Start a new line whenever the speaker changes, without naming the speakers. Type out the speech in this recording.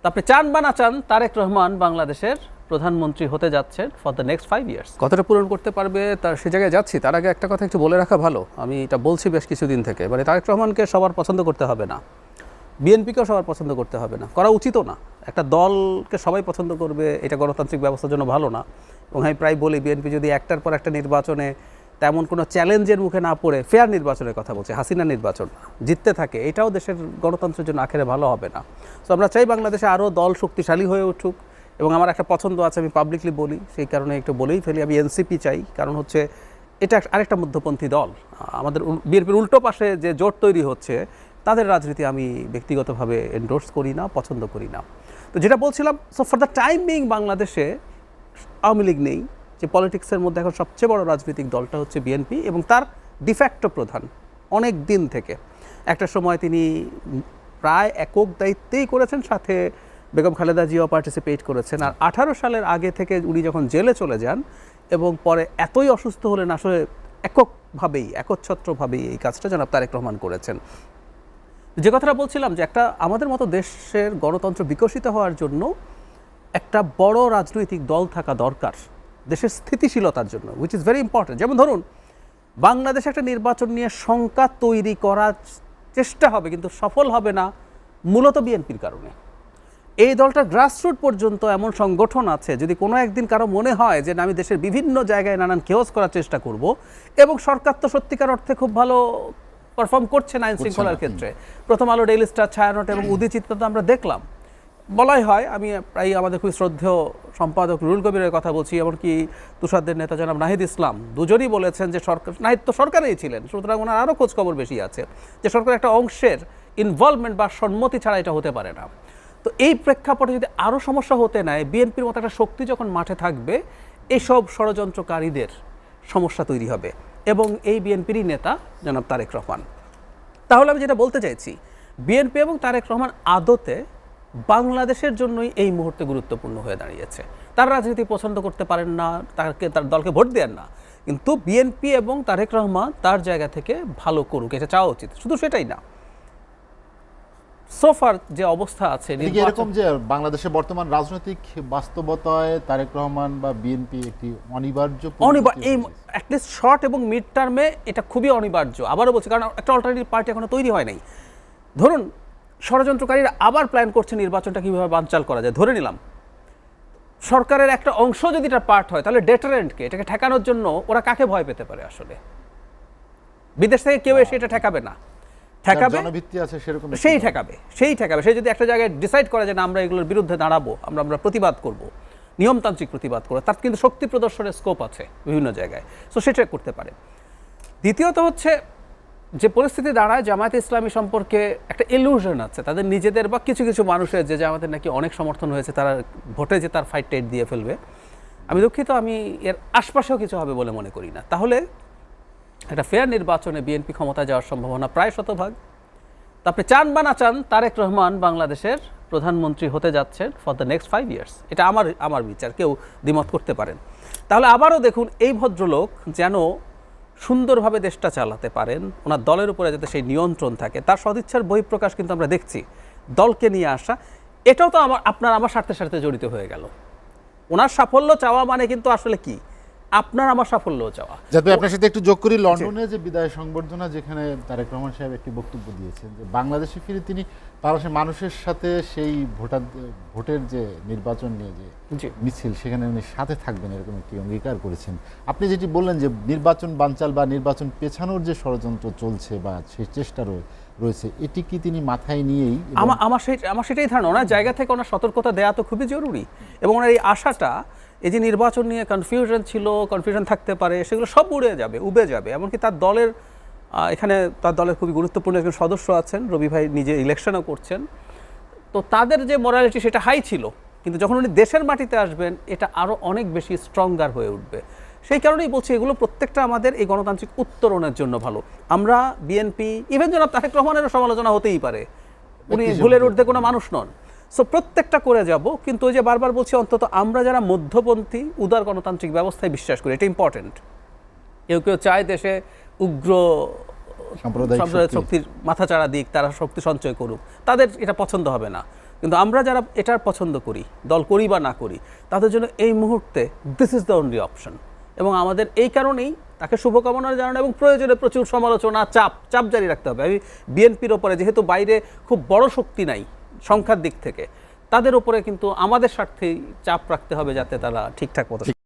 আপনি চান বা না চান, তারেক রহমান বাংলাদেশের প্রধানমন্ত্রী হতে যাচ্ছেন ফর দ্য নেক্সট 5 ইয়ার্স। কতটা পূরণ করতে পারবে তার সে জায়গায় যাচ্ছি, তার আগে একটা কথা একটু বলে রাখা ভালো। আমি এটা বলছি বেশ কিছুদিন থেকে, মানে তারেক রহমানকে সবার পছন্দ করতে হবে না, বিএনপিকেও সবার পছন্দ করতে হবে না, করা উচিতও না। একটা দলকে সবাই পছন্দ করবে এটা গণতান্ত্রিক ব্যবস্থার জন্য ভালো না। এবং আমি প্রায় বলি, বিএনপি যদি একটার পর একটা নির্বাচনে তেমন কোনো চ্যালেঞ্জের মুখে না পড়ে ফেয়ার নির্বাচনের কথা বলছে, হাসিনা নির্বাচন জিততে থাকে, এটাও দেশের গণতন্ত্রের জন্য আখেরে ভালো হবে না। তো আমরা চাই বাংলাদেশে আরও দল শক্তিশালী হয়ে উঠুক। এবং আমার একটা পছন্দ আছে, আমি পাবলিকলি বলি, সেই কারণে একটু বলেই ফেলি, আমি এনসিপি চাই। কারণ হচ্ছে এটা আরেকটা মধ্যপন্থী দল। আমাদের বিএনপির উল্টো পাশে যে জোট তৈরি হচ্ছে, তাদের রাজনীতি আমি ব্যক্তিগতভাবে এন্ডোর্স করি না, পছন্দ করি না। তো যেটা বলছিলাম, so for the time being বাংলাদেশে আওয়ামী লীগ নেই। যে পলিটিক্সের মধ্যে এখন সবচেয়ে বড় রাজনৈতিক দলটা হচ্ছে বিএনপি, এবং তার ডিফ্যাক্টো প্রধান অনেক দিন থেকে। একটা সময় তিনি প্রায় একক দায়িত্বেই করেছেন, সাথে বেগম খালেদা জিয়াও পার্টিসিপেট করেছেন। আর 18 সালের আগে থেকে উনি যখন জেলে চলে যান এবং পরে এতই অসুস্থ হলেন, আসলে একচ্ছত্রভাবেই এই কাজটা জনাব তারেক রহমান করেছেন। যে কথাটা বলছিলাম, যে একটা আমাদের মতো দেশের গণতন্ত্র বিকশিত হওয়ার জন্য একটা বড় রাজনৈতিক দল থাকা দরকার দেশের স্থিতিশীলতার জন্য, উইচ ইজ ভেরি ইম্পর্টেন্ট। যেমন ধরুন, বাংলাদেশে একটা নির্বাচন নিয়ে শঙ্কা তৈরি করার চেষ্টা হবে, কিন্তু সফল হবে না মূলত বিএনপির কারণে। এই দলটা গ্রাসরুট পর্যন্ত এমন সংগঠন আছে, যদি কোনো একদিন কারো মনে হয় যে আমি দেশের বিভিন্ন জায়গায় নানান কেওস করার চেষ্টা করব, এবং সরকার তো সত্যিকার অর্থে খুব ভালো পারফর্ম করছে না আইন শৃঙ্খলার ক্ষেত্রে। প্রথম আলো, ডেইলি স্টার, ছায়ানট এবং উদয়চিত্র তো আমরা দেখলাম। বলাই হয়, আমি প্রায় আমাদের খুব শ্রদ্ধেয় সম্পাদক রুহুল কবিরের কথা বলছি, এমনকি তুষারদের নেতা জনাব নাহিদ ইসলাম, দুজনই বলেছেন যে নাহিদ তো সরকারেই ছিলেন, সুতরাং ওনার আরও খোঁজখবর বেশি আছে, যে সরকার একটা অংশের ইনভলভমেন্ট বা সম্মতি ছাড়া এটা হতে পারে না। তো এই প্রেক্ষাপটে যদি আরও সমস্যা হতে নেয়, বিএনপির মতো একটা শক্তি যখন মাঠে থাকবে, এইসব ষড়যন্ত্রকারীদের সমস্যা তৈরি হবে। এবং এই বিএনপিরই নেতা জনাব তারেক রহমান। তাহলে আমি যেটা বলতে চাইছি, বিএনপি এবং তারেক রহমান আদতে বাংলাদেশের জন্যই এই মুহূর্তে গুরুত্বপূর্ণ হয়ে দাঁড়িয়েছে। তার রাজনীতি পছন্দ করতে পারেন না, তার দলকে ভোট দেন না, কিন্তু বিএনপি এবং তারেক রহমান তার জায়গা থেকে ভালো করুক, এটা চাওয়া উচিত। শুধু সেটাই না, সোফার যে অবস্থা আছে,
এরকম যে বাংলাদেশের বর্তমান রাজনৈতিক বাস্তবতায় তারেক রহমান বা বিএনপি একটি অনিবার্য
এই অ্যাটলিস্ট শর্ট এবং মিড টার্মে এটা খুবই অনিবার্য। আবারও বলছি, কারণ একটা অল্টারনেটিভ পার্টি এখনো তৈরি হয় নাই। ধরুন, ষড়যন্ত্রকারীরা আবার প্ল্যান করছে নির্বাচনটা কীভাবে বানচাল করা যায়। ধরে নিলাম সরকারের একটা অংশ যদি এটা পার্ট হয়, তাহলে ডেটারেন্টকে, এটাকে ঠেকানোর জন্য ওরা কাকে ভয় পেতে পারে? আসলে বিদেশ থেকে কেউ এসে এটা ঠেকাবে না, ঠেকাবে সেই ঠেকাবে। সে যদি একটা জায়গায় ডিসাইড করে যে না, আমরা এগুলোর বিরুদ্ধে দাঁড়াবো, আমরা প্রতিবাদ করব, নিয়মতান্ত্রিক প্রতিবাদ করবো, তার কিন্তু শক্তি প্রদর্শনের স্কোপ আছে বিভিন্ন জায়গায়, সো সেটা করতে পারে। দ্বিতীয়ত হচ্ছে, যে পরিস্থিতি দাঁড়ায়, জামায়াতে ইসলামী সম্পর্কে একটা ইলিউশন আছে তাদের নিজেদের বা কিছু কিছু মানুষের, যে জামায়াতের নাকি অনেক সমর্থন হয়েছে, তারা ভোটে যে তার ফাইট টাইট দিয়ে ফেলবে। আমি দুঃখিত, আমি এর আশপাশেও কিছু হবে বলে মনে করি না। তাহলে একটা ফেয়ার নির্বাচনে বিএনপি ক্ষমতায় যাওয়ার সম্ভাবনা প্রায় শতভাগ। তো আপনি চান বা না চান, তারেক রহমান বাংলাদেশের প্রধানমন্ত্রী হতে যাচ্ছেন ফর দ্য নেক্সট 5 ইয়ার্স। এটা আমার বিচার, কেউ দ্বিমত করতে পারেন। তাহলে আবারও দেখুন, এই ভদ্রলোক যেন সুন্দরভাবে দেশটা চালাতে পারেন, ওনার দলের উপরে যাতে সেই নিয়ন্ত্রণ থাকে, তার সদিচ্ছার বহিঃপ্রকাশ কিন্তু আমরা দেখছি। দলকে নিয়ে আসা, এটাও তো আমার স্বার্থের সাথে জড়িত হয়ে গেল। ওনার সাফল্য চাওয়া মানে কিন্তু আসলে কি, আপনার আমার সাফল্য চাওয়া।
যাতে আপনার সাথে একটু যোগ করি, লন্ডনে যে বিদায় সংবর্ধনা, যেখানে তারেক রহমান সাহেব একটি বক্তব্য দিয়েছেন যে বাংলাদেশে ফিরে তিনি বাংলাদেশের মানুষের সাথে সেই ভোটের যে নির্বাচন নিয়ে যে মিছিল, সেখানে উনি সাথে থাকবেন, এরকম একটি অঙ্গীকার করেছেন। আপনি যেটি বললেন যে নির্বাচন বানচাল বা নির্বাচন পেছানোর যে ষড়যন্ত্র চলছে বা সেই চেষ্টা রয়েছে, এটি কি তিনি মাথায় নিয়েই?
আমার সেটাই ধারণা, ওনার জায়গা থেকে ওনার সতর্কতা দেওয়া তো খুবই জরুরি। এবং ওনার এই আশাটা, এই যে নির্বাচন নিয়ে কনফিউশন থাকতে পারে, সেগুলো সব উবে যাবে। এমনকি তার দলের খুবই গুরুত্বপূর্ণ একজন সদস্য আছেন, রবি ভাই নিজে ইলেকশনও করছেন, তো তাদের যে মোরালিটি সেটা হাই ছিল, কিন্তু যখন উনি দেশের মাটিতে আসবেন, এটা আরও অনেক বেশি স্ট্রঙ্গার হয়ে উঠবে। সেই কারণেই বলছি, এগুলো প্রত্যেকটা আমাদের এই গণতান্ত্রিক উত্তরণের জন্য ভালো। আমরা বিএনপি, ইভেন জনাব তারেক রহমানেরও সমালোচনা হতেই পারে, উনি ভুলের ঊর্ধ্বে কোনো মানুষ নন, সো প্রত্যেকটা করে যাব। কিন্তু ওই যে বারবার বলছি, অন্তত আমরা যারা মধ্যপন্থী উদার গণতান্ত্রিক ব্যবস্থায় বিশ্বাস করি, এটা ইম্পর্টেন্ট। কেউ চায় দেশে উগ্র সাম্প্রদায়িক শক্তির মাথাচাড়া দিক, তারা শক্তি সঞ্চয় করুক, তাদের এটা পছন্দ হবে না। কিন্তু আমরা যারা এটা পছন্দ করি, দল করি বা না করি, তাদের জন্য এই মুহূর্তে this is the only option. এবং আমাদের এই কারণেই তাকে শুভকামনা জানানো এবং প্রয়োজনে প্রচুর সমালোচনা, চাপ জারি রাখতে হবে। আমি বিএনপির ওপরে, যেহেতু বাইরে খুব বড় শক্তি নাই সংখ্যার দিক থেকে, তাদের ওপরে কিন্তু আমাদের স্বার্থেই চাপ রাখতে হবে যাতে তারা ঠিকঠাক মতো